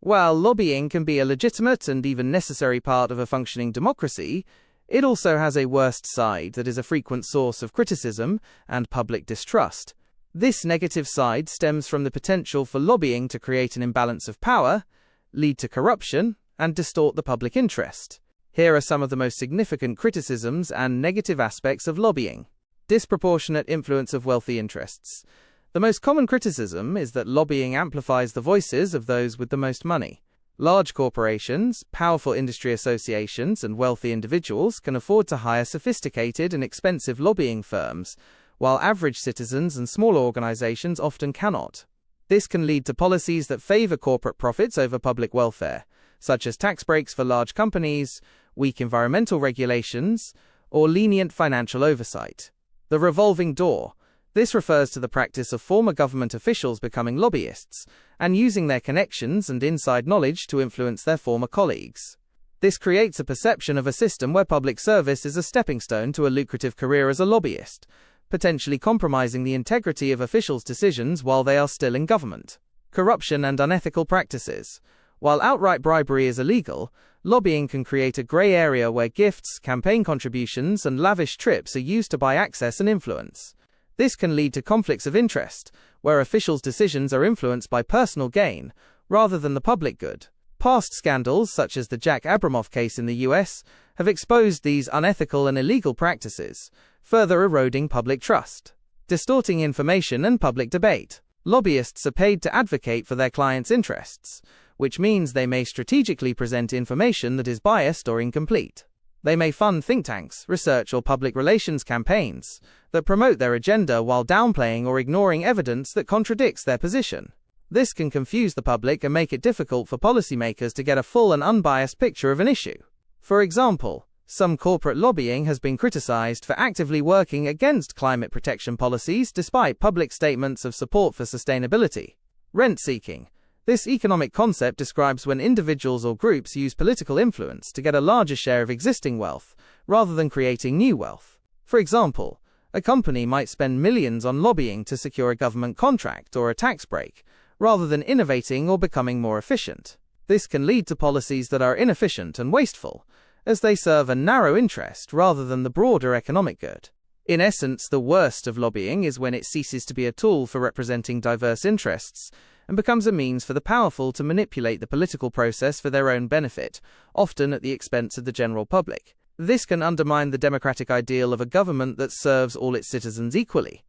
While lobbying can be a legitimate and even necessary part of a functioning democracy, it also has a worst side that is a frequent source of criticism and public distrust. This negative side stems from the potential for lobbying to create an imbalance of power, lead to corruption, and distort the public interest. Here are some of the most significant criticisms and negative aspects of lobbying. Disproportionate influence of wealthy interests. The most common criticism is that lobbying amplifies the voices of those with the most money. Large corporations, powerful industry associations, and wealthy individuals can afford to hire sophisticated and expensive lobbying firms, while average citizens and smaller organizations often cannot. This can lead to policies that favor corporate profits over public welfare, such as tax breaks for large companies, weak environmental regulations, or lenient financial oversight. The revolving door. This refers to the practice of former government officials becoming lobbyists and using their connections and inside knowledge to influence their former colleagues. This creates a perception of a system where public service is a stepping stone to a lucrative career as a lobbyist, potentially compromising the integrity of officials' decisions while they are still in government. Corruption and unethical practices. While outright bribery is illegal, lobbying can create a gray area where gifts, campaign contributions, and lavish trips are used to buy access and influence. This can lead to conflicts of interest, where officials' decisions are influenced by personal gain, rather than the public good. Past scandals, such as the Jack Abramoff case in the US, have exposed these unethical and illegal practices, further eroding public trust. Distorting information and public debate. Lobbyists are paid to advocate for their clients' interests, which means they may strategically present information that is biased or incomplete. They may fund think tanks, research, or public relations campaigns that promote their agenda while downplaying or ignoring evidence that contradicts their position. This can confuse the public and make it difficult for policymakers to get a full and unbiased picture of an issue. For example, some corporate lobbying has been criticized for actively working against climate protection policies despite public statements of support for sustainability. Rent-seeking. This economic concept describes when individuals or groups use political influence to get a larger share of existing wealth, rather than creating new wealth. For example, a company might spend millions on lobbying to secure a government contract or a tax break, rather than innovating or becoming more efficient. This can lead to policies that are inefficient and wasteful, as they serve a narrow interest rather than the broader economic good. In essence, the worst of lobbying is when it ceases to be a tool for representing diverse interests and becomes a means for the powerful to manipulate the political process for their own benefit, often at the expense of the general public. This can undermine the democratic ideal of a government that serves all its citizens equally.